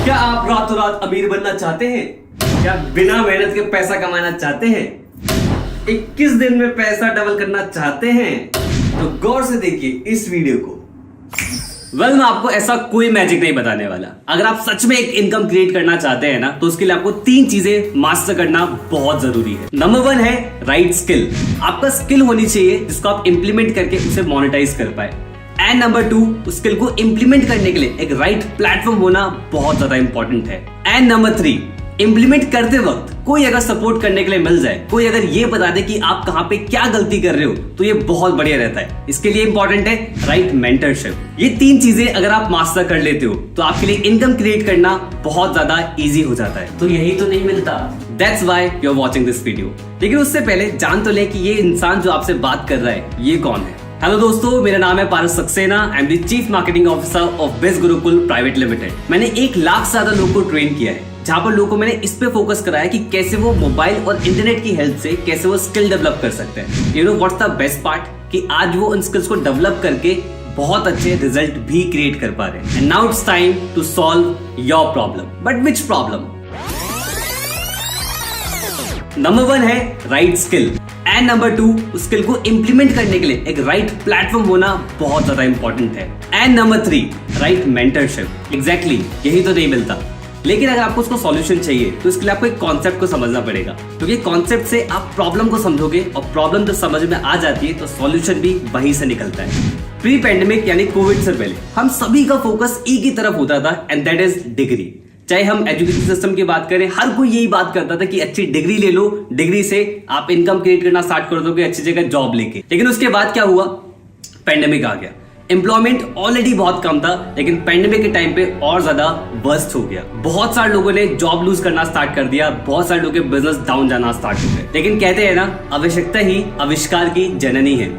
क्या आप रातों रात अमीर बनना चाहते हैं? क्या बिना मेहनत के पैसा कमाना चाहते हैं? 21 दिन में पैसा डबल करना चाहते हैं? तो गौर से देखिए इस वीडियो को। मैं आपको ऐसा कोई मैजिक नहीं बताने वाला। अगर आप सच में एक इनकम क्रिएट करना चाहते हैं ना, तो उसके लिए आपको 3 चीजें मास्टर करना बहुत जरूरी है। नंबर 1 है राइट स्किल। आपका स्किल होनी चाहिए जिसको आप इंप्लीमेंट करके उसे मोनेटाइज कर पाए। एंड नंबर 2, उस स्किल को इंप्लीमेंट करने के लिए एक राइट प्लेटफॉर्म होना बहुत ज्यादा इंपॉर्टेंट है। एंड नंबर 3, इंप्लीमेंट करते वक्त कोई अगर सपोर्ट करने के लिए मिल जाए, कोई अगर ये बता दे कि आप कहां पे क्या गलती कर रहे हो, तो ये बहुत बढ़िया रहता है। इसके लिए इंपॉर्टेंट है राइट मेंटरशिप। ये 3 चीजें अगर आप मास्टर कर लेते हो तो आपके लिए इनकम क्रिएट करना बहुत ज्यादा इजी हो जाता है। तो यही तो नहीं मिलता, that's why you are watching this video. लेकिन उससे पहले जान तो ले कि ये इंसान जो आपसे बात कर रहा है ये कौन है। हेलो दोस्तों, मेरा नाम है Paras Saxena. I am the chief marketing officer of Biz Gurukul private limited. मैंने 1 लाख से ज्यादा लोगों को ट्रेन किया है, जहां पर लोगों को मैंने इस पे फोकस कराया कि कैसे वो मोबाइल और इंटरनेट की हेल्प से कैसे वो स्किल डेवलप कर सकते हैं। You know what's the best part, कि आज वो उन स्किल्स को डेवलप करके बहुत अच्छे रिजल्ट भी क्रिएट कर पा रहे हैं। And now it's time to solve your problem. But which problem? Number 1 है राइट स्किल। एंड नंबर 2, उस स्किल को इंप्लीमेंट करने के लिए एक राइट प्लेटफॉर्म होना बहुत ज्यादा इंपॉर्टेंट है। And number 3, right mentorship. Exactly, यही तो नहीं मिलता। लेकिन अगर आपको उसको सॉल्यूशन चाहिए तो इसके लिए आपको एक कॉन्सेप्ट को समझना पड़ेगा, क्योंकि कॉन्सेप्ट से आप प्रॉब्लम को समझोगे और प्रॉब्लम जब समझ में आ जाती है तो सॉल्यूशन भी वहीं से निकलता है। प्री पैंडेमिक यानी कोविड से पहले हम सभी का फोकस एक ही तरफ होता था, एंड दैट इज डिग्री। चाहे हम एजुकेशन सिस्टम की बात करें, हर कोई यही बात करता था कि अच्छी डिग्री ले लो, डिग्री से आप इनकम क्रिएट करना स्टार्ट कर दोगे अच्छी जगह जॉब लेके। लेकिन उसके बाद क्या हुआ? पैंडेमिक आ गया। एम्प्लॉयमेंट ऑलरेडी बहुत कम था, लेकिन पैंडेमिक के टाइम पे और ज्यादा बर्स्ट हो गया। बहुत सारे लोगों ने जॉब लूज करना स्टार्ट कर दिया, बहुत सारे लोगों के बिजनेस डाउन जाना स्टार्ट हो गए। लेकिन कहते हैं ना, आवश्यकता ही आविष्कार की जननी है।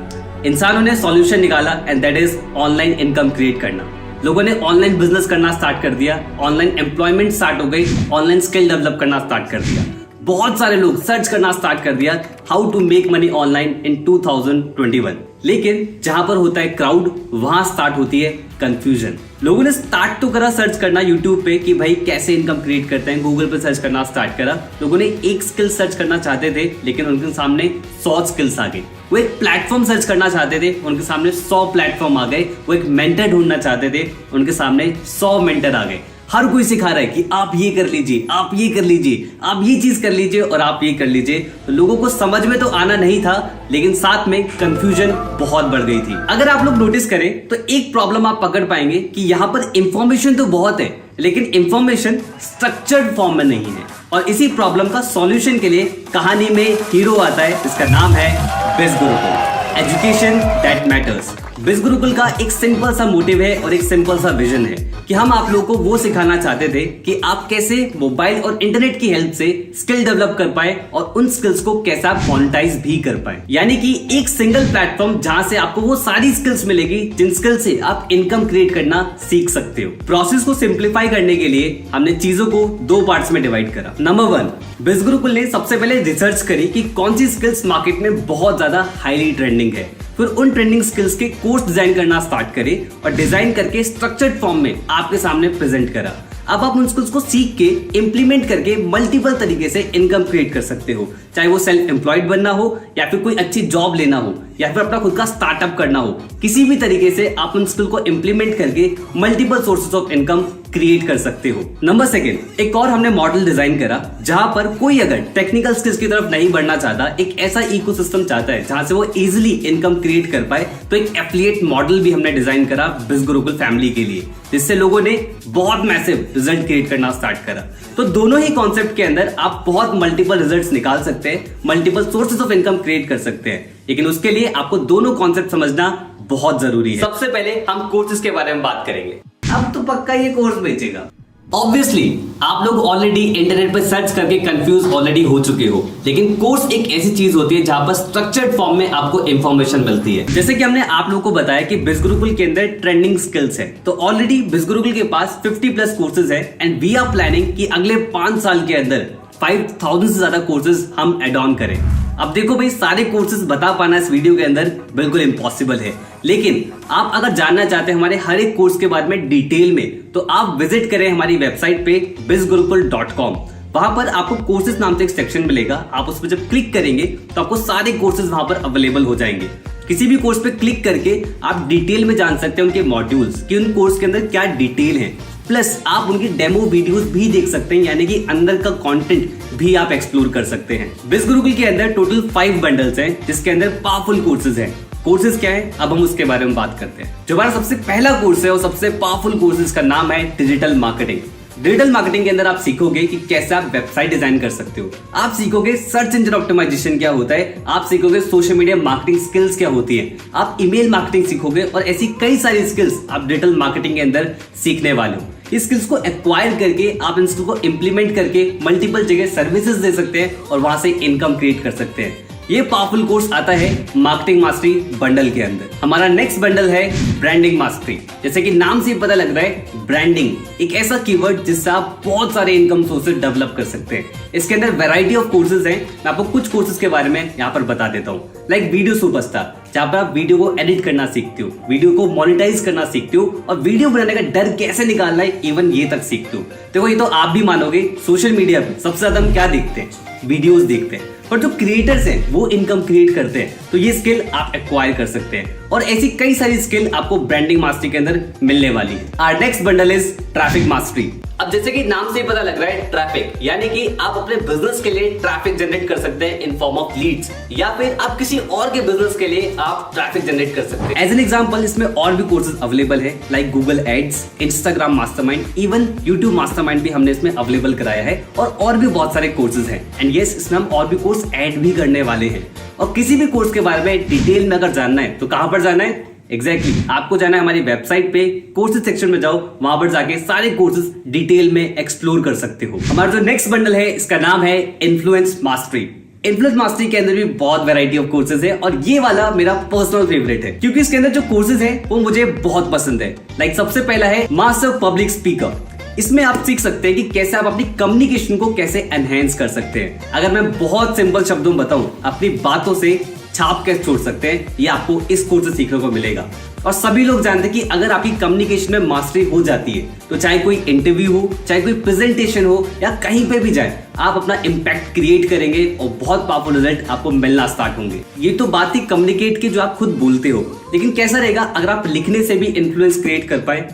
इंसानों ने सॉल्यूशन निकाला, and that is online income create करना। लोगों ने ऑनलाइन बिजनेस करना स्टार्ट कर दिया, ऑनलाइन एम्प्लॉयमेंट स्टार्ट हो गई, ऑनलाइन स्किल डेवलप करना स्टार्ट कर दिया। बहुत सारे लोग सर्च करना स्टार्ट कर दिया how to make money online in 2021। लेकिन जहां पर होता है क्राउड, वहां स्टार्ट होती है कंफ्यूजन। लोगों ने स्टार्ट तो करा सर्च करना यूट्यूब पे कि भाई कैसे इनकम क्रिएट करते हैं, गूगल पे सर्च करना स्टार्ट करा। लोगों ने एक स्किल सर्च करना चाहते थे, लेकिन उनके सामने 100 स्किल्स आ गए। वो एक प्लेटफॉर्म सर्च करना चाहते थे, उनके सामने 100 प्लेटफॉर्म आ गए। वो एक मेंटर ढूंढना चाहते थे, उनके सामने 100 मेंटर आ गए। हर कोई सिखा रहा है कि आप ये कर लीजिए, आप ये कर लीजिए, आप ये चीज कर लीजिए और आप ये कर लीजिए। तो लोगों को समझ में तो आना नहीं था, लेकिन साथ में कंफ्यूजन बहुत बढ़ गई थी। अगर आप लोग नोटिस करें तो एक प्रॉब्लम आप पकड़ पाएंगे कि यहाँ पर इंफॉर्मेशन तो बहुत है, लेकिन इंफॉर्मेशन स्ट्रक्चर्ड फॉर्म में नहीं है। और इसी प्रॉब्लम का सॉल्यूशन के लिए कहानी में हीरो आता है, जिसका नाम है बिज गुरुकुल, एजुकेशन दैट मैटर्स। बिज गुरुकुल का एक सिंपल सा मोटिव है और एक सिंपल सा विजन है कि हम आप लोगों को वो सिखाना चाहते थे कि आप कैसे मोबाइल और इंटरनेट की हेल्प से स्किल डेवलप कर पाए और उन स्किल्स को कैसे आप मोनेटाइज भी कर पाए। यानी कि एक सिंगल प्लेटफॉर्म जहां से आपको वो सारी स्किल्स मिलेगी जिन स्किल से आप इनकम क्रिएट करना सीख सकते हो। प्रोसेस को सिंप्लीफाई करने के लिए हमने चीजों को 2 पार्ट्स में डिवाइड करा। नंबर 1, बिज गुरुकुल ने सबसे पहले रिसर्च करी कि कौन सी स्किल्स मार्केट में बहुत ज्यादा हाईली ट्रेंडिंग है। फिर उन ट्रेंडिंग स्किल्स के कोर्स डिजाइन करना स्टार्ट करे और डिजाइन करके स्ट्रक्चर्ड फॉर्म में आपके सामने प्रेजेंट करा। अब आप उन स्किल्स को सीख के इंप्लीमेंट करके मल्टीपल तरीके से इनकम क्रिएट कर सकते हो, चाहे वो सेल्फ एम्प्लॉयड बनना हो या फिर कोई अच्छी जॉब लेना हो या फिर अपना खुद का स्टार्टअप करना हो। किसी भी तरीके से आप उन स्किल को इंप्लीमेंट करके multiple sources of income create कर सकते हो। नंबर 2, एक और हमने मॉडल डिजाइन करा जहां पर कोई अगर टेक्निकल स्किल्स की तरफ नहीं बढ़ना चाहता, एक ऐसा इकोसिस्टम चाहता है जहां से वो इजीली इनकम क्रिएट कर पाए, तो एक एफिलिएट मॉडल भी हमने डिजाइन करा बिज गुरुकुल फैमिली के लिए, जिससे लोगों ने बहुत मैसिव रिजल्ट क्रिएट करना स्टार्ट करा। तो दोनों ही कॉन्सेप्ट के अंदर आप बहुत मल्टीपल रिजल्ट्स निकाल सकते हैं, multiple sources of income create कर सकते हैं। लेकिन उसके लिए आपको दोनों कॉन्सेप्ट समझना बहुत जरूरी है। सबसे पहले हम कोर्सेज के बारे में बात करेंगे। अब तो पक्का ये कोर्स बेचेगा। ऑब्वियसली आप लोग ऑलरेडी इंटरनेट पर सर्च करके कंफ्यूज ऑलरेडी हो चुके हो, लेकिन कोर्स एक ऐसी चीज होती है जहां पर स्ट्रक्चर्ड फॉर्म में आपको इंफॉर्मेशन मिलती है। जैसे कि हमने आप लोगों को बताया कि बिज गुरुकुल के अंदर ट्रेंडिंग स्किल्स है, तो ऑलरेडी बिज गुरुकुल के पास 50+ कोर्सेज है, एंड वी आर प्लानिंग कि अगले 5 साल के अंदर 5000 से ज्यादा कोर्सेज हम एड ऑन करें। अब देखो भाई, सारे कोर्सेज बता पाना इस वीडियो के अंदर बिल्कुल इम्पॉसिबल है, लेकिन आप अगर जानना चाहते हैं हमारे हर एक कोर्स के बारे में डिटेल में, तो आप विजिट करें हमारी वेबसाइट पे bizgurukul.com। वहां पर आपको कोर्सेज नाम से एक सेक्शन मिलेगा। आप उस पर जब क्लिक करेंगे तो आपको सारे कोर्सेज वहां पर अवेलेबल हो जाएंगे। किसी भी कोर्स पे क्लिक करके आप डिटेल में जान सकते हैं उनके मॉड्यूल्स कि उन कोर्स के अंदर क्या डिटेल है, प्लस आप उनकी डेमो वीडियोस भी देख सकते हैं, यानी कि अंदर का कंटेंट भी आप एक्सप्लोर कर सकते हैं। बिज गुरुकुल के अंदर टोटल 5 बंडल्स हैं, जिसके अंदर पावरफुल कोर्सेज हैं। कोर्सेज क्या है, अब हम उसके बारे में बात करते हैं। जो हमारा सबसे पहला कोर्स है और सबसे पावरफुल कोर्सेज का नाम है डिजिटल मार्केटिंग। डिजिटल मार्केटिंग के अंदर आप सीखोगे कि कैसे आप वेबसाइट डिजाइन कर सकते हो, आप सीखोगे सर्च इंजन ऑप्टिमाइजेशन क्या होता है, आप सीखोगे सोशल मीडिया मार्केटिंग स्किल्स क्या होती है, आप ईमेल मार्केटिंग सीखोगे और ऐसी कई सारी स्किल्स आप डिजिटल मार्केटिंग के अंदर सीखने वाले हो। इस स्किल्स को एक्वायर करके आप इन स्किल्स को इंप्लीमेंट करके मल्टीपल जगह सर्विसेज दे सकते हैं और वहां से इनकम क्रिएट कर सकते हैं। ये पावरफुल कोर्स आता है मार्केटिंग मास्टरी बंडल के अंदर। हमारा नेक्स्ट बंडल है ब्रांडिंग मास्टरी। जैसे कि नाम से पता लग रहा है, ब्रांडिंग एक ऐसा कीवर्ड जिससे आप बहुत सारे इनकम सोर्सेज डेवलप कर सकते हैं। इसके अंदर वैरायटी ऑफ कोर्सेज हैं। मैं आपको कुछ कोर्सेज के बारे में यहाँ पर बता देता हूँ। लाइक वीडियो सुपरस्टार, जहाँ पर आप वीडियो को एडिट करना सीखते हो, वीडियो को मोनेटाइज करना सीखते हो और वीडियो बनाने का डर कैसे निकालना है, इवन ये तक सीखते हो। देखो, ये तो आप भी मानोगे, सोशल मीडिया पे सबसे ज्यादा हम क्या देखते हैं, वीडियोस देखते हैं, पर जो क्रिएटर्स हैं वो इनकम क्रिएट करते हैं, तो ये स्किल आप एक्वायर कर सकते हैं। और ऐसी कई सारी स्किल आपको ब्रांडिंग मास्टरी के अंदर मिलने वाली है। Our next bundle is traffic mastery. अब जैसे कि नाम से ही पता लग रहा है, ट्रैफिक यानी कि आप अपने बिजनेस के लिए ट्रैफिक जनरेट कर सकते हैं इन फॉर्म ऑफ लीड्स, या फिर आप किसी और के बिजनेस के लिए आप ट्रैफिक जनरेट कर सकते हैं। एज एन एग्जांपल, इसमें और भी कोर्सेज अवेलेबल है, like Google ads, Instagram mastermind, even YouTube mastermind भी हमने इसमें अवेलेबल कराया है और भी बहुत सारे कोर्सेज हैं। एंड यस, इसमें हम और भी कोर्स ऐड भी करने वाले हैं। और किसी भी कोर्स के बारे में डिटेल में अगर जानना है तो कहां पर जाना है? एग्जैक्टली आपको जाना है हमारी वेबसाइट पे, कोर्सेज सेक्शन में जाओ, वहां पर जाके सारे कोर्सेज डिटेल में एक्सप्लोर कर सकते हो। हमारा जो नेक्स्ट बंडल है, इसका नाम है इन्फ्लुएंस मास्टरी। इन्फ्लुएंस मास्टरी के अंदर भी बहुत वैरायटी ऑफ कोर्सेज है और ये वाला मेरा पर्सनल फेवरेट है, क्योंकि इसके अंदर जो कोर्सेज है वो मुझे बहुत पसंद है। लाइक सबसे पहला है मास्टर पब्लिक स्पीकर। इसमें आप सीख सकते हैं कि कैसे आप अपनी कम्युनिकेशन को कैसे एनहेंस कर सकते हैं। अगर मैं बहुत सिंपल शब्दों में बताऊं, अपनी बातों से छाप कैसे छोड़ सकते हैं, ये आपको इस कोर्स से सीखने को मिलेगा। और सभी लोग जानते हैं कि अगर आपकी कम्युनिकेशन में मास्टरी हो जाती है तो चाहे कोई इंटरव्यू हो, चाहे कोई प्रेजेंटेशन हो या कहीं पे भी जाए, आप अपना इम्पैक्ट क्रिएट करेंगे और बहुत पावरफुल रिजल्ट आपको मिलना स्टार्ट होंगे। ये तो बात थी कम्युनिकेट की, जो आप खुद बोलते हो, लेकिन कैसा रहेगा अगर आप लिखने से भी इन्फ्लुएंस क्रिएट कर पाए?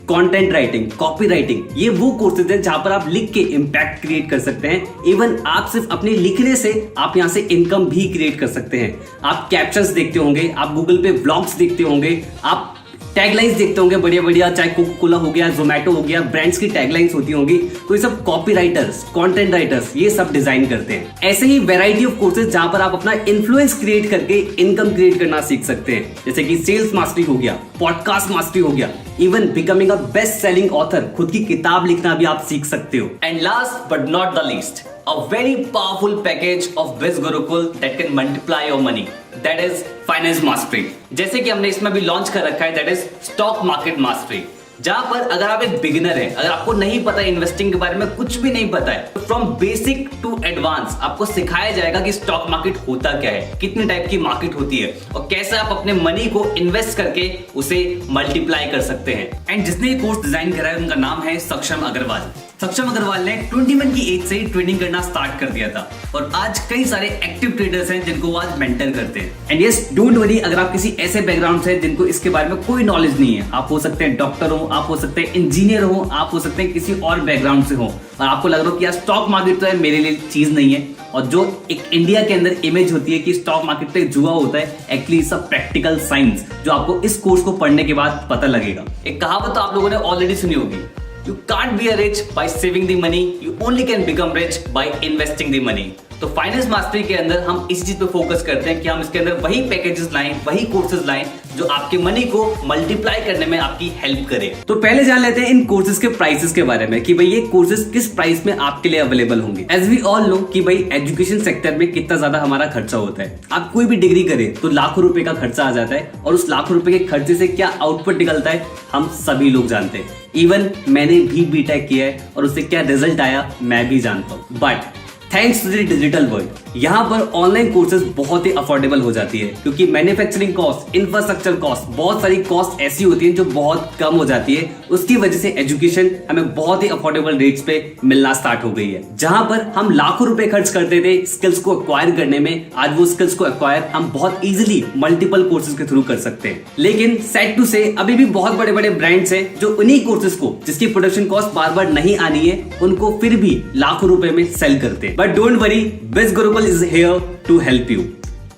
कंटेंट राइटिंग, कॉपी राइटिंग, ये वो कोर्सेज हैं जहां पर आप लिख के इम्पैक्ट क्रिएट कर सकते हैं। इवन आप सिर्फ अपने लिखने से आप यहां से इनकम भी क्रिएट कर सकते हैं। आप कैप्शंस देखते होंगे, आप गूगल पे व्लॉग्स देखते होंगे, आप टैगलाइंस देखते होंगे बढ़िया बढ़िया, चाहे कोका कोला हो गया, जोमेटो हो गया, ब्रांड्स की टैगलाइंस होती होंगी, तो ये सब कॉपी राइटर्स, कंटेंट राइटर्स ये सब डिजाइन करते हैं। ऐसे ही वैरायटी ऑफ कोर्सेज जहां पर आप अपना इन्फ्लुएंस क्रिएट करके इनकम क्रिएट करना सीख सकते हैं, जैसे कि सेल्स मास्टरी हो गया, पॉडकास्ट मास्टरी हो गया, even becoming a best selling author, खुद की किताब लिखना भी आप सीख सकते हो। And last but not the least, a very powerful package of Biz Gurukul that can multiply your money, that is finance mastery। जैसे कि हमने इसमें भी लॉन्च कर रखा है, that is stock market mastery, जहां पर अगर आप एक बिगिनर है, अगर आपको नहीं पता इन्वेस्टिंग के बारे में, कुछ भी नहीं पता है, तो फ्रॉम बेसिक टू एडवांस आपको सिखाया जाएगा कि स्टॉक मार्केट होता क्या है, कितने टाइप की मार्केट होती है और कैसे आप अपने मनी को इन्वेस्ट करके उसे मल्टीप्लाई कर सकते हैं। एंड जिसने ये कोर्स डिजाइन करा है उनका नाम है सक्षम अग्रवाल। सक्षम अग्रवाल ने 21 की एज से ही ट्रेडिंग करना स्टार्ट कर दिया था और आज कई सारे एक्टिव ट्रेडर्स हैं जिनको वो आज मेंटर करते हैं। एंड यस, डोंट वरी, अगर आप किसी ऐसे बैकग्राउंड से जिनको इसके बारे में कोई नॉलेज नहीं है, आप हो सकते हैं डॉक्टर हो, आप हो सकते हैं इंजीनियर हो, आप हो सकते हैं किसी और बैकग्राउंड से हो और आपको लग रहा हो कि यार स्टॉक मार्केट तो है मेरे लिए चीज नहीं है, और जो एक इंडिया के अंदर इमेज होती है कि स्टॉक मार्केट पे जुआ होता है, एक्चुअली सब प्रैक्टिकल साइंस जो आपको इस कोर्स को पढ़ने के बाद पता लगेगा। एक कहावत तो आप लोगों ने ऑलरेडी सुनी होगी, You can't be rich by saving the money, you only can become rich by investing the money। तो फाइनेंस मास्टरी के अंदर हम इस चीज पे फोकस करते हैं कि हम इसके अंदर वही पैकेजेस लाएं, वही कोर्सेज लाएं जो आपके मनी को मल्टीप्लाई करने में आपकी हेल्प करे। तो पहले जान लेते हैं इन कोर्सेज के प्राइसेस के बारे में कि भाई ये कोर्सेज किस प्राइस में आपके लिए अवेलेबल होंगे। एज वी ऑल नो कि भाई एजुकेशन सेक्टर में कितना ज्यादा हमारा खर्चा होता है। आप कोई भी डिग्री करें तो लाखों रुपए का खर्चा आ जाता है और उस लाखों रुपए के खर्चे से क्या आउटपुट निकलता है हम सभी लोग जानते हैं। इवन मैंने भी बीटेक किया है और उससे क्या रिजल्ट आया मैं भी जानता हूँ। But thanks to the digital world यहाँ पर ऑनलाइन कोर्सेज बहुत ही अफोर्डेबल हो जाती है, क्योंकि मैन्युफैक्चरिंग कॉस्ट, इंफ्रास्ट्रक्चर कॉस्ट, बहुत सारी कॉस्ट ऐसी होती है जो बहुत कम हो जाती है। उसकी वजह से एजुकेशन हमें बहुत ही अफोर्डेबल रेट्स पे मिलना स्टार्ट हो गई है। जहां पर हम लाखों रुपए खर्च करते थे स्किल्स को एक्वायर करने में, आज वो स्किल्स को एक्वायर हम बहुत इजीली मल्टीपल कोर्सेज के थ्रू कर सकते हैं। लेकिन सैड टू से अभी भी बहुत बड़े बड़े ब्रांड्स हैं जो उन्हीं कोर्सेज को, जिसकी प्रोडक्शन कॉस्ट बार बार नहीं आनी है, उनको फिर भी लाखों रुपए में सेल करते हैं। But don't worry, biz Gurukul is here to help you.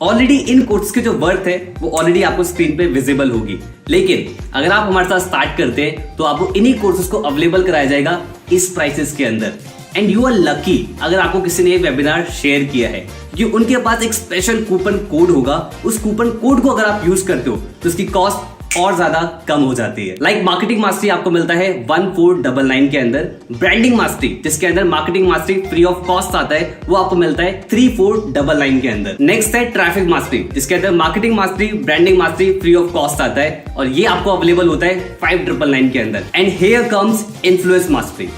Already इन कोर्स की जो वर्थ है वो ऑलरेडी आपको स्क्रीन पे विजिबल होगी, लेकिन अगर आप हमारे साथ स्टार्ट करते हैं तो आपको इन्हीं कोर्सेज को अवेलेबल कराया जाएगा इस प्राइसेस के अंदर। एंड यू आर लकी अगर आपको किसी ने ये वेबिनार शेयर किया है, क्योंकि उनके पास एक स्पेशल कूपन कोड होगा। उस कूपन कोड को अगर आप यूज करते हो तो उसकी कॉस्ट और ज्यादा कम हो जाती है। लाइक मार्केटिंग मास्टरी आपको मिलता है 1499 के अंदर, ब्रांडिंग मास्टरी जिसके अंदर marketing mastery free of cost आता है वो आपको मिलता है 3499 के अंदर। नेक्स्ट है ट्रैफिक मास्टरी जिसके अंदर marketing mastery, branding mastery free of cost आता है और ये आपको अवेलेबल होता है 5999 के अंदर। And here comes influence mastery.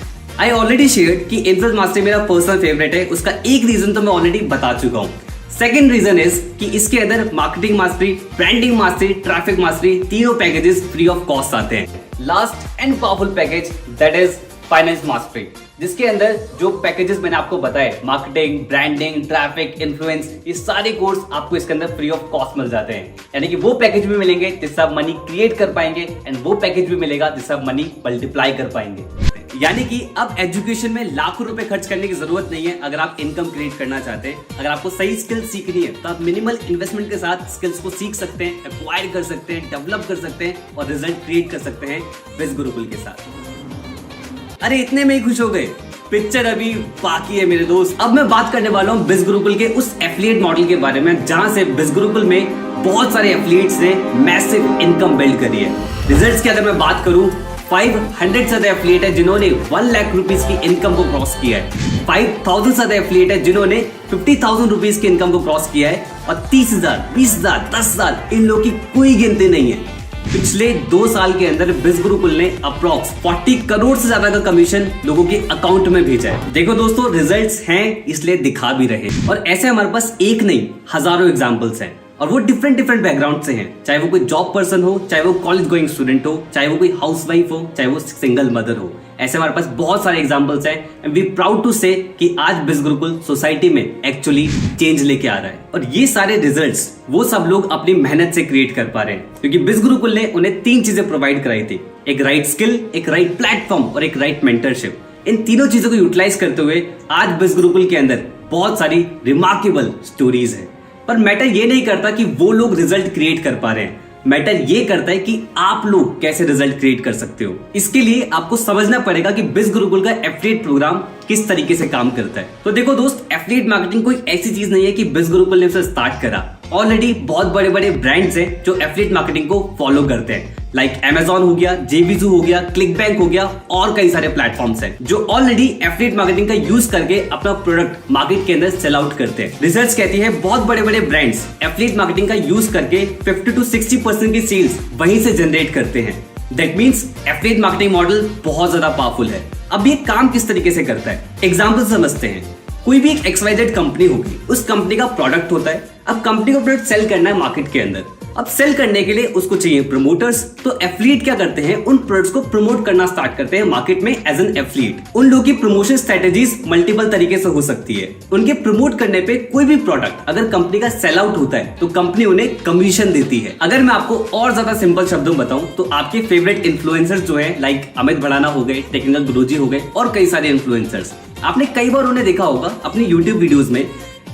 I already shared कि इन्फ्लुएंस मास्टरी मेरा पर्सनल फेवरेट है। उसका एक रीजन तो मैं ऑलरेडी बता चुका हूँ। सेकेंड रीजन इज कि इसके अंदर marketing mastery, branding mastery, traffic mastery तीनों पैकेजेस फ्री ऑफ कॉस्ट आते हैं। Last and powerful package that is finance mastery, जिसके अंदर जो पैकेजेस मैंने आपको बताए, मार्केटिंग, ब्रांडिंग, ट्रैफिक, इन्फ्लुएंस, ये सारे कोर्स आपको इसके अंदर फ्री ऑफ कॉस्ट मिल जाते हैं। यानी कि वो पैकेज भी मिलेंगे जिससे आप मनी क्रिएट कर पाएंगे एंड वो पैकेज भी मिलेगा जिससे आप मनी मल्टीप्लाई कर पाएंगे। यानी कि अब एजुकेशन में लाखों रुपए खर्च करने की जरूरत नहीं है। अगर आप इनकम क्रिएट करना चाहते हैं, अगर आपको सही स्किल्स सीखनी है, तो आप मिनिमल इन्वेस्टमेंट के साथ स्किल्स को सीख सकते हैं, एक्वायर कर सकते हैं, डेवलप कर सकते हैं और रिजल्ट क्रिएट कर सकते हैं बिज गुरुकुल के साथ। अरे इतने में ही खुश हो गए? पिक्चर अभी बाकी है मेरे दोस्त। अब मैं बात करने वाला हूँ बिज गुरुकुल के उस एफिलिएट मॉडल के बारे में जहां से बिज गुरुकुल में बहुत सारे एफिलिएट्स ने मैसिव इनकम बिल्ड करी है। रिजल्ट्स की अगर मैं बात करूं, 500 से ज्यादा एफिलिएट है जिन्होंने 1 लाख रुपीस की इनकम को क्रॉस किया है। 5000 से ज्यादा एफिलिएट है जिन्होंने 50,000 रुपीस की इनकम को क्रॉस किया है और 30,000, 20,000, 10,000 इन लोगों की कोई गिनती नहीं है। पिछले 2 साल के अंदर बिज गुरुकुल ने अप्रॉक्स 40 करोड़ से ज्यादा का कमीशन लोगों के अकाउंट में भेजा है। देखो दोस्तों, रिजल्ट्स हैं इसलिए दिखा भी रहे और ऐसे हमारे पास एक नहीं हजारों एग्जांपल्स हैं और वो डिफरेंट बैकग्राउंड से हैं। चाहे वो कोई जॉब पर्सन हो, चाहे वो कॉलेज गोइंग स्टूडेंट हो, चाहे वो कोई हाउसवाइफ हो, चाहे वो सिंगल मदर हो। ऐसे हमारे पास बहुत सारे एग्जांपल्स हैं एंड वी प्राउड टू से कि आज बिज गुरुकुल सोसाइटी में एक्चुअली चेंज लेके आ रहा है। और ये सारे रिजल्ट्स वो सब लोग अपनी मेहनत से क्रिएट कर पा रहे हैं, क्योंकि बिज गुरुकुल ने उन्हें 3 चीजें प्रोवाइड कराई थी, एक राइट स्किल, एक राइट प्लेटफॉर्म और एक राइट मेंटरशिप। इन तीनों चीजों को यूटिलाइज करते हुए आज बिज गुरुकुल के अंदर बहुत सारी रिमार्केबल स्टोरीज है। पर मैटर ये नहीं करता कि वो लोग रिजल्ट क्रिएट कर पा रहे हैं, मैटर ये करता है कि आप लोग कैसे रिजल्ट क्रिएट कर सकते हो। इसके लिए आपको समझना पड़ेगा कि बिज गुरुकुल का एफिलिएट प्रोग्राम किस तरीके से काम करता है। तो देखो दोस्त, एफिलिएट मार्केटिंग कोई ऐसी चीज नहीं है कि बिज गुरुकुल ने उसे स्टार्ट करा। ऑलरेडी बहुत बड़े बड़े ब्रांड्स हैं जो एफिलिएट मार्केटिंग को फॉलो करते हैं, लाइक Amazon हो गया, JVZoo हो गया, क्लिकबैंक हो गया और कई सारे प्लेटफॉर्म्स हैं जो ऑलरेडी एफिलिएट मार्केटिंग का यूज करके अपना प्रोडक्ट मार्केट के अंदर सेल आउट करते हैं। रिसर्च कहती है बहुत बड़े बड़े ब्रांड्स एफिलिएट मार्केटिंग का यूज करके 50 to 60% की सेल्स वहीं से जनरेट करते हैं। That means affiliate marketing model बहुत ज्यादा पावरफुल है। अब ये काम किस तरीके से करता है, एग्जाम्पल समझते हैं। कोई भी एक XYZ कंपनी होगी, उस कंपनी का प्रोडक्ट होता है। अब कंपनी को प्रोडक्ट सेल करना है मार्केट के अंदर। अब सेल करने के लिए उसको चाहिए प्रमोटर्स। तो एफिलिएट क्या करते हैं, उन प्रोडक्ट्स को प्रमोट करना स्टार्ट करते हैं मार्केट में एज एन एफिलिएट। उन लोगों की प्रमोशन स्ट्रेटेजीज मल्टीपल तरीके से हो सकती है। उनके प्रमोट करने पे कोई भी प्रोडक्ट अगर कंपनी का सेल आउट होता है तो कंपनी उन्हें कमीशन देती है। अगर मैं आपको और ज्यादा सिंपल शब्दों में बताऊं तो आपके फेवरेट इन्फ्लुएंसर्स जो है, लाइक अमित भड़ाना हो गए, टेक्निकल गुरुजी हो गए और कई सारे इन्फ्लुएंसर्स, आपने कई बार उन्हें देखा होगा अपनी यूट्यूब वीडियोस में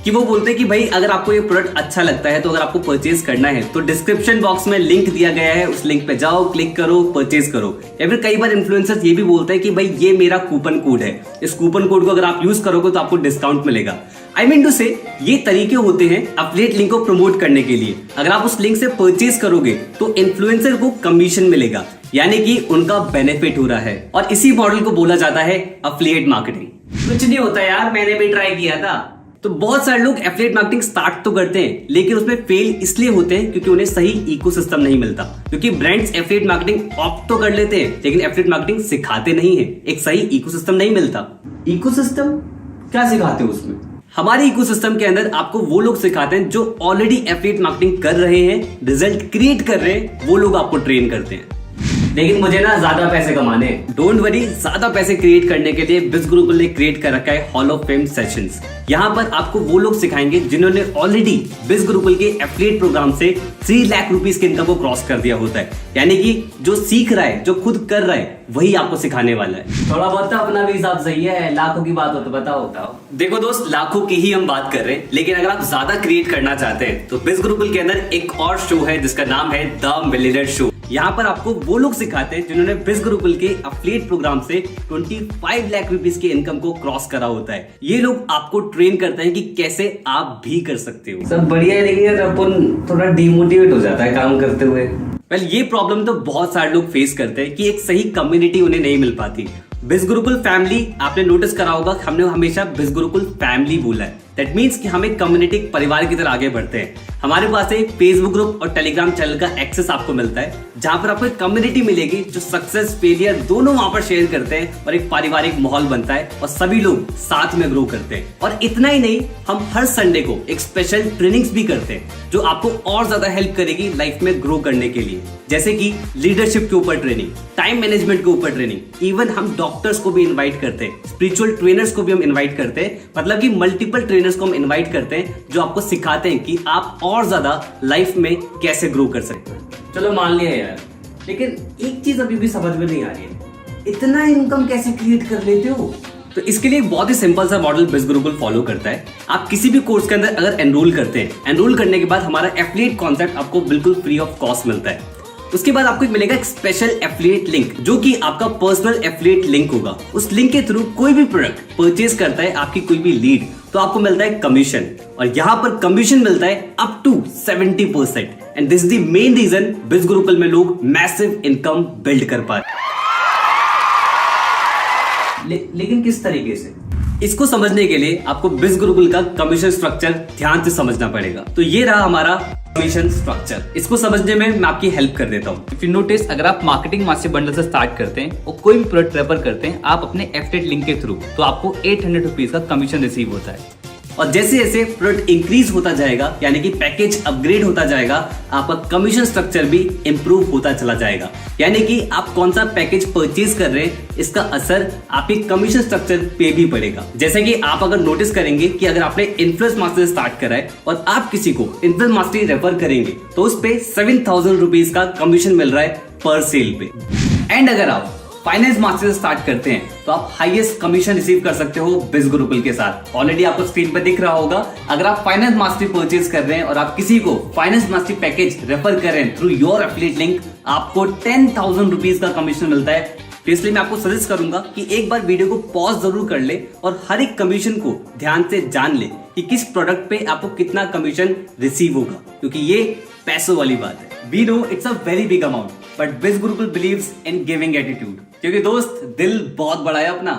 कि वो बोलते हैं कि भाई अगर आपको ये प्रोडक्ट अच्छा लगता है तो अगर आपको परचेज करना है तो डिस्क्रिप्शन बॉक्स में लिंक दिया गया है, उस लिंक पे जाओ, क्लिक करो, परचेज करो। या फिर कई बार इन्फ्लुएंसर्स ये भी बोलते हैं कि भाई ये मेरा कूपन कोड है, इस कूपन कोड को अगर आप यूज करोगे तो आपको डिस्काउंट मिलेगा। आई मीन टू से ये तरीके होते हैं एफिलिएट लिंक को प्रमोट करने के लिए। अगर आप उस लिंक से परचेज करोगे तो इन्फ्लुएंसर को कमीशन मिलेगा, यानी कि उनका बेनिफिट हो रहा है। और इसी मॉडल को बोला जाता है एफिलिएट मार्केटिंग। कुछ नहीं होता यार, मैंने भी ट्राई किया था। तो बहुत सारे लोग एफिलिएट मार्केटिंग स्टार्ट तो करते हैं लेकिन उसमें फेल इसलिए होते हैं क्योंकि उन्हें सही इकोसिस्टम नहीं मिलता। क्योंकि ब्रांड्स एफिलिएट मार्केटिंग ऑप्ट तो कर लेते हैं लेकिन एफिलिएट मार्केटिंग सिखाते नहीं है, एक सही इकोसिस्टम नहीं मिलता। इकोसिस्टम क्या सिखाते हो उसमें? हमारे इकोसिस्टम के अंदर आपको वो लोग सिखाते हैं जो ऑलरेडी एफिलिएट मार्केटिंग कर रहे हैं, रिजल्ट क्रिएट कर रहे हैं, वो लोग आपको ट्रेन करते हैं। लेकिन मुझे ना ज्यादा पैसे कमाने, डोंट वरी, ज्यादा पैसे क्रिएट करने के लिए बिज गुरुकुल ने क्रिएट कर रखा है हॉल ऑफ फेम सेशंस। यहाँ पर आपको वो लोग सिखाएंगे जिन्होंने ऑलरेडी बिज गुरुकुल के एफिलिएट प्रोग्राम से 3 लाख रुपीस के इनकम को क्रॉस कर दिया होता है। यानी कि जो सीख रहा है, जो खुद कर रहा है, वही आपको सिखाने वाला है। थोड़ा बहुत अपना भी हिसाब सही है, लाखों की बात हो तो बताओ। देखो दोस्त, लाखों की ही हम बात कर रहे हैं, लेकिन अगर आप ज्यादा क्रिएट करना चाहते हैं तो बिज गुरुकुल के अंदर एक और शो है जिसका नाम है द मिलियनेयर शो। यहाँ पर आपको वो लोग सिखाते हैं जिन्होंने बिज गुरुकुल के एफिलिएट प्रोग्राम से 25 लाख रुपीस की इनकम को क्रॉस करा होता है। ये लोग आपको ट्रेन करते हैं कि कैसे आप भी कर सकते हो। सब बढ़िया है, लेकिन यार अपन थोड़ा डिमोटिवेट हो जाता है काम करते हुए। वेल, ये प्रॉब्लम तो बहुत सारे लोग फेस करते हैं कि एक सही कम्युनिटी उन्हें नहीं मिल पाती। बिज गुरुकुल फैमिली, आपने नोटिस करा होगा, हमने हमेशा बिज गुरुकुल फैमिली बोला है। दैट मीन्स कि हम एक कम्युनिटी, परिवार की तरह आगे बढ़ते हैं। हमारे पास एक फेसबुक ग्रुप और टेलीग्राम चैनल का एक्सेस आपको मिलता है, जहां पर आपको एक कम्युनिटी मिलेगी जो सक्सेस फेलियर दोनों वहां पर शेयर करते हैं और एक पारिवारिक माहौल बनता है और सभी लोग साथ में ग्रो करते हैं। और इतना ही नहीं, हम हर संडे को एक स्पेशल ट्रेनिंग्स भी करते हैं जो आपको और ज्यादा हेल्प करेगी लाइफ में ग्रो करने के लिए, जैसे कि लीडरशिप के ऊपर ट्रेनिंग, टाइम मैनेजमेंट के ऊपर ट्रेनिंग, इवन हम डॉक्टर्स को भी इन्वाइट करते हैं, स्पिरिचुअल ट्रेनर्स को भी हम इन्वाइट करते हैं, मतलब कि मल्टीपल ट्रेनर्स को हम इन्वाइट करते हैं जो आपको सिखाते हैं कि आप और ज्यादा लाइफ में कैसे ग्रो कर सकते हैं। चलो मान लिया यार, लेकिन एक चीज अभी भी समझ में नहीं आ रही है, इतना इनकम कैसे क्रिएट कर लेते हो? तो इसके लिए बहुत ही सिंपल सा मॉडल बिज गुरुकुल फॉलो करता है। आप किसी भी कोर्स के अंदर अगर एनरोल करते हैं, एनरोल करने के बाद हमारा एफिलिएट कॉन्सेप्ट आपको बिल्कुल फ्री ऑफ कॉस्ट मिलता है। उसके बाद आपको मिलेगा एक स्पेशल एफिलिएट लिंक, जो कि आपका पर्सनल एफिलिएट लिंक होगा। उस लिंक के थ्रू कोई भी प्रोडक्ट परचेज करता है आपकी कोई भी लीड, तो आपको मिलता है कमीशन, और यहाँ पर कमीशन मिलता है up to 70%। And this is the main reason biz Gurukul में लोग मैसिव इनकम बिल्ड कर पा रहे। लेकिन किस तरीके से? इसको समझने के लिए आपको बिज गुरुकुल का कमीशन स्ट्रक्चर ध्यान से समझना पड़ेगा। तो ये रहा हमारा कमीशन स्ट्रक्चर। इसको समझने में मैं आपकी हेल्प कर देता हूँ। इफ यू नोटिस, अगर आप मार्केटिंग मास्टर बंडल से स्टार्ट करते हैं और कोई भी प्रोडक्ट रेफर करते हैं आप अपने एफिलिएट लिंक के थ्रू, तो आपको 800 रुपीज का कमीशन रिसीव होता है। और जैसे जैसे प्रोडक्ट इंक्रीज होता जाएगा, यानी कि पैकेज अपग्रेड होता जाएगा, आपका कमीशन स्ट्रक्चर भी इंप्रूव होता चला जाएगा। यानी कि आप कौन सा पैकेज परचेज कर रहे हैं, इसका असर आपके कमीशन स्ट्रक्चर पे भी पड़ेगा। जैसे कि आप अगर नोटिस करेंगे कि अगर आपने इन्फ्लुएंस मास्टर स्टार्ट करा है और आप किसी को इन्फ्लुएंस मास्टर रेफर करेंगे, तो उस पे 7000 रुपीज का कमीशन मिल रहा है पर सेल पे। एंड अगर आप फाइनेंस मास्टर स्टार्ट करते हैं तो आप हाईएस्ट कमीशन रिसीव कर सकते हो बिज गुरुकुल के साथ। ऑलरेडी आपको स्क्रीन पर दिख रहा होगा, अगर आप फाइनेंस मास्टरी परचेज कर रहे हैं और आप किसी को फाइनेंस मास्टरी पैकेज रेफर कर रहे हैं थ्रू योर एफिलिएट लिंक, आपको 10,000 रुपीज का कमीशन मिलता है। तो इसलिए मैं आपको सजेस्ट करूंगा कि एक बार वीडियो को पॉज जरूर कर ले और हर एक कमीशन को ध्यान से जान ले कि किस प्रोडक्ट पे आपको कितना कमीशन रिसीव होगा, क्योंकि ये पैसों वाली बात है। We know it's a very big amount, but Biz Gurukul believes in giving attitude. क्योंकि दोस्त, दिल बहुत बड़ा है अपना।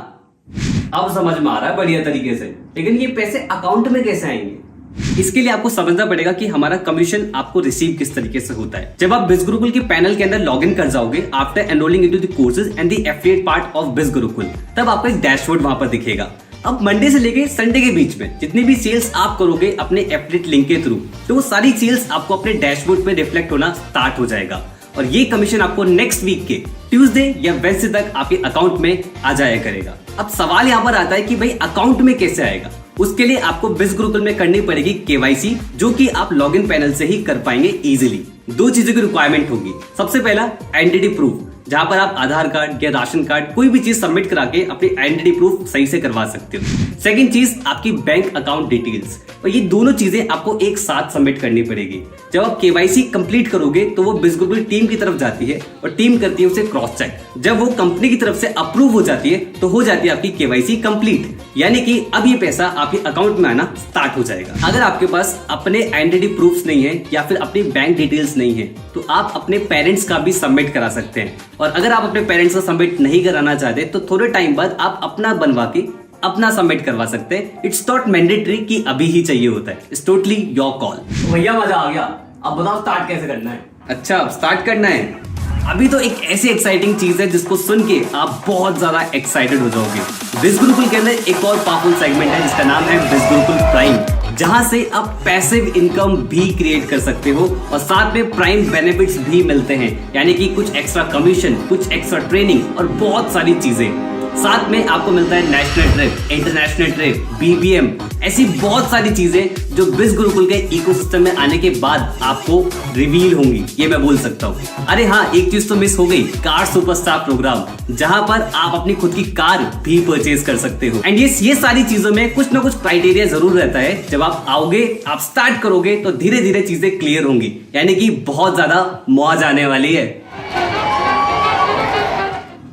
अब समझ में आ रहा है बढ़िया तरीके से, लेकिन ये पैसे अकाउंट में कैसे आएंगे? इसके लिए आपको समझना पड़ेगा कि हमारा कमीशन आपको रिसीव किस तरीके से होता है। जब आप बिज गुरुकुल के पैनल के अंदर लॉग इन कर जाओगे after enrolling into the courses and the affiliate part of Biz Gurukul, तब आपको एक डैशबोर्ड वहां पर दिखेगा। अब मंडे से लेके संडे के बीच में जितनी भी सेल्स आप करोगे अपने एफिलिएट लिंक के थ्रू, तो वो सारी सेल्स आपको अपने डैशबोर्ड पे रिफ्लेक्ट होना स्टार्ट हो जाएगा। और ये कमीशन आपको नेक्स्ट वीक के ट्यूसडे या वेडनेसडे तक आपके अकाउंट में आ जाया करेगा। अब सवाल यहाँ पर आता है कि भाई अकाउंट में कैसे आएगा? उसके लिए आपको बिज गुरुकुल में करनी पड़ेगी केवाईसी, जो कि आप लॉगिन पैनल से ही कर पाएंगे इजीली। 2 चीजों की रिक्वायरमेंट होगी। सबसे पहला आइडेंटिटी प्रूफ, जहां पर आप आधार कार्ड या राशन कार्ड कोई भी चीज सबमिट करा के अपनी आइडेंटिटी प्रूफ सही से करवा सकते हो। सेकंड चीज आपकी बैंक अकाउंट डिटेल्स, और ये दोनों चीजें आपको एक साथ सबमिट करनी पड़ेगी। जब आप केवाईसी कंप्लीट करोगे तो वो बिज गुरुकुल टीम की तरफ जाती है और टीम करती है उसे क्रॉस चेक। जब वो कंपनी की तरफ से अप्रूव हो जाती है तो हो जाती है आपकी केवाईसी कंप्लीट, यानी कि अब ये पैसा आपके अकाउंट में आना स्टार्ट हो जाएगा। अगर आपके पास अपने आइडेंटिटी प्रूफ्स नहीं है या फिर अपनी बैंक डिटेल्स नहीं है, तो आप अपने पेरेंट्स का भी सबमिट करा सकते हैं। और अगर आप अपने पेरेंट्स का सबमिट नहीं कराना चाहते तो थोड़े टाइम बाद आप अपना बनवा के अपना सबमिट करवा सकते हैं। इट्स नॉट मैंडेटरी कि अभी ही चाहिए होता है, इट्स टोटली योर कॉल। भैया मजा आ गया, अब बताओ स्टार्ट कैसे करना है? अच्छा, अब स्टार्ट करना है। अभी तो एक ऐसी एक्साइटिंग चीज है जिसको सुन के आप बहुत ज्यादा एक्साइटेड हो जाओगे। बिज गुरुकुल के अंदर एक और पावरफुल सेगमेंट है जिसका नाम है बिज गुरुकुल प्राइम, जहां से आप पैसिव इनकम भी क्रिएट कर सकते हो और साथ में प्राइम बेनिफिट्स भी मिलते हैं, यानी कि कुछ एक्स्ट्रा कमीशन, कुछ एक्स्ट्रा ट्रेनिंग और बहुत सारी चीजें। साथ में आपको मिलता है national trip, international trip, BBM, ऐसी बहुत सारी चीजें जो बिज गुरुकुल के इकोसिस्टम में आने के बाद आपको रिवील होंगी, ये मैं बोल सकता हूँ। अरे हाँ, एक चीज तो मिस हो गई, कार सुपरस्टार प्रोग्राम, जहां पर आप अपनी खुद की कार भी परचेज कर सकते हो। एंड ये सारी चीजों में कुछ ना कुछ क्राइटेरिया जरूर रहता है। जब आप आओगे, आप स्टार्ट करोगे तो धीरे धीरे चीजें क्लियर होंगी, यानी कि बहुत ज्यादा मौज आने वाली है।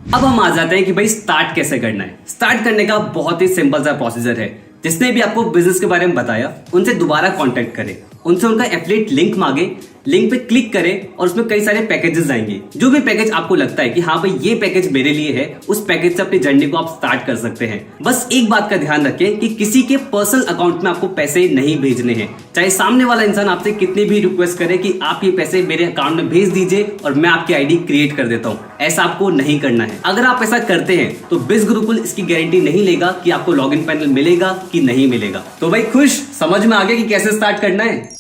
अब हम आ जाते हैं कि भाई स्टार्ट कैसे करना है। स्टार्ट करने का बहुत ही सिंपल सा प्रोसीजर है। जिसने भी आपको बिजनेस के बारे में बताया उनसे दोबारा कांटेक्ट करें, उनसे उनका एफिलिएट लिंक मांगे, लिंक पे क्लिक करें और उसमें कई सारे पैकेजेस आएंगे। जो भी पैकेज आपको लगता है कि हाँ भाई ये पैकेज मेरे लिए है, उस पैकेज से अपनी जर्नी को आप स्टार्ट कर सकते हैं। बस एक बात का ध्यान रखें कि किसी के पर्सनल अकाउंट में आपको पैसे नहीं भेजने हैं। चाहे सामने वाला इंसान आपसे कितने भी रिक्वेस्ट करे कि आप ये पैसे मेरे अकाउंट में भेज दीजिए और मैं आपकी आईडी क्रिएट कर देता हूँ, ऐसा आपको नहीं करना है। अगर आप ऐसा करते हैं तो बिज गुरुकुल इसकी गारंटी नहीं लेगा कि आपको लॉगिन पैनल मिलेगा कि नहीं मिलेगा। तो भाई खुश, समझ में आ गया कि कैसे स्टार्ट करना है।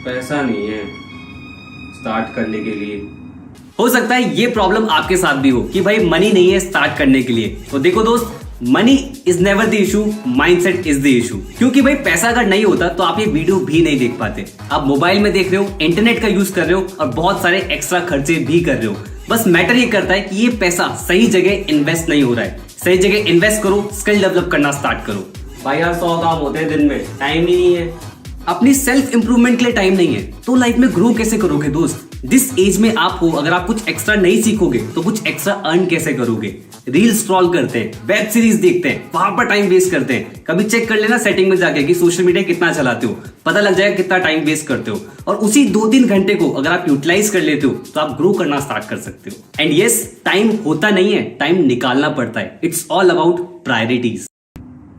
पैसा नहीं है स्टार्ट करने के लिए। हो सकता है ये प्रॉब्लम आपके साथ भी हो कि भाई मनी नहीं है स्टार्ट करने के लिए। तो देखो दोस्त, money is never the issue, mindset is the issue. क्योंकि भाई पैसा अगर नहीं होता तो आप ये वीडियो भी नहीं देख पाते। आप मोबाइल में देख रहे हो, इंटरनेट का यूज कर रहे हो और बहुत सारे एक्स्ट्रा खर्चे भी कर रहे हो। बस मैटर ये करता है कि ये पैसा सही जगह इन्वेस्ट नहीं हो रहा है। सही जगह इन्वेस्ट करो, स्किल डेवलप करना स्टार्ट करो। भाई यार 100 काम होते हैं दिन में, टाइम ही नहीं है। अपनी सेल्फ इंप्रूवमेंट के लिए टाइम नहीं है तो लाइफ में ग्रो कैसे करोगे दोस्त? जिस एज में आप हो, अगर आप कुछ एक्स्ट्रा नहीं सीखोगे तो कुछ एक्स्ट्रा अर्न कैसे करोगे? रील स्क्रॉल करते हैं, वेब सीरीज देखते हैं, वहां पर टाइम वेस्ट करते हैं। कभी चेक कर लेना सेटिंग में जाके कि सोशल मीडिया कितना चलाते हो, पता लग जाएगा कितना टाइम वेस्ट करते हो। और उसी 2-3 घंटे को अगर आप यूटिलाइज कर लेते हो तो आप ग्रो करना स्टार्ट कर सकते हो। एंड यस, टाइम होता नहीं है, टाइम निकालना पड़ता है। It's all about priorities.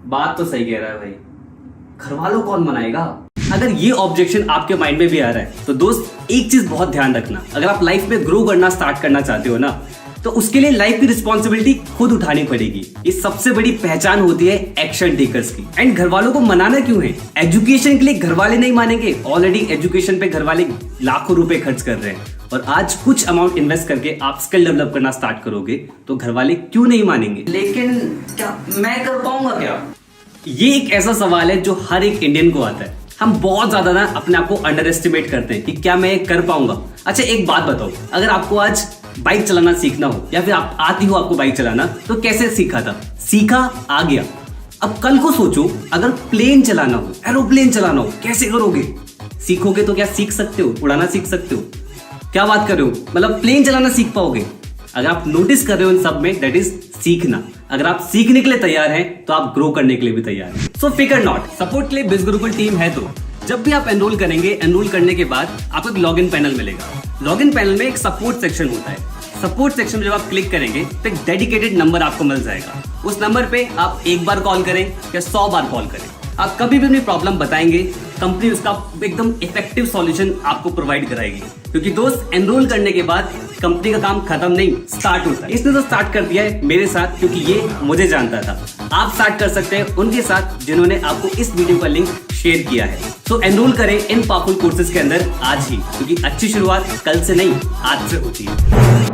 बात तो सही कह रहा है भाई, घर वालों कौन मनाएगा? अगर ये ऑब्जेक्शन आपके माइंड में भी आ रहा है तो दोस्त एक चीज बहुत ध्यान रखना, अगर आप लाइफ में ग्रो करना स्टार्ट करना चाहते हो ना तो उसके लिए लाइफ की रिस्पॉन्सिबिलिटी खुद उठानी पड़ेगी। ये सबसे बड़ी पहचान होती है एक्शन टेकर्स की। एंड घर वालों को मनाना क्यों है? एजुकेशन के लिए घर वाले नहीं मानेंगे, ऑलरेडी एजुकेशन पे घर वाले लाखों रुपए खर्च कर रहे हैं और आज कुछ अमाउंट इन्वेस्ट करके आप स्किल डेवलप करना स्टार्ट करोगे तो घर वाले क्यों नहीं मानेंगे? लेकिन क्या मैं कर पाऊंगा क्या? ये एक ऐसा सवाल है जो हर एक इंडियन को आता है। हम बहुत ज्यादा ना अपने आप को अंडर एस्टिमेट करते हैं कि क्या मैं कर पाऊंगा। अच्छा एक बात बताओ, अगर आपको आज बाइक चलाना सीखना हो या फिर आप आती हो आपको बाइक चलाना, तो कैसे सीखा था? सीखा, आ गया। अब कल को सोचो अगर प्लेन चलाना हो, एरोप्लेन चलाना हो, कैसे करोगे? सीखोगे तो क्या सीख सकते हो? उड़ाना सीख सकते हो? क्या बात कर रहे हो? मतलब प्लेन चलाना सीख पाओगे? अगर आप नोटिस कर रहे हो इन सब में, दैट इज सीखना। अगर आप सीखने के लिए तैयार हैं तो आप ग्रो करने के लिए भी तैयार हैं। सो फिकर नॉट, सपोर्ट के लिए बिज गुरुकुल टीम है। तो जब भी आप एनरोल करेंगे, एनरोल करने के बाद आपको एक लॉगिन पैनल मिलेगा। लॉगिन पैनल में एक सपोर्ट सेक्शन होता है। सपोर्ट सेक्शन में जब आप क्लिक करेंगे तो एक डेडिकेटेड नंबर आपको मिल जाएगा। उस नंबर पे आप एक बार कॉल करें या 100 बार कॉल करें, आप कभी भी अपनी प्रॉब्लम बताएंगे, कंपनी उसका एकदम इफेक्टिव सॉल्यूशन आपको प्रोवाइड कराएगी। क्योंकि दोस्त, एनरोल करने के बाद कंपनी का काम खत्म नहीं, स्टार्ट होता है। इसने तो स्टार्ट कर दिया है मेरे साथ, क्योंकि ये मुझे जानता था। आप स्टार्ट कर सकते हैं उनके साथ जिन्होंने आपको इस वीडियो का लिंक शेयर किया है। सो एनरोल करें इन पावरफुल कोर्सेज के अंदर आज ही, क्योंकि अच्छी शुरुआत कल से नहीं आज से होती है।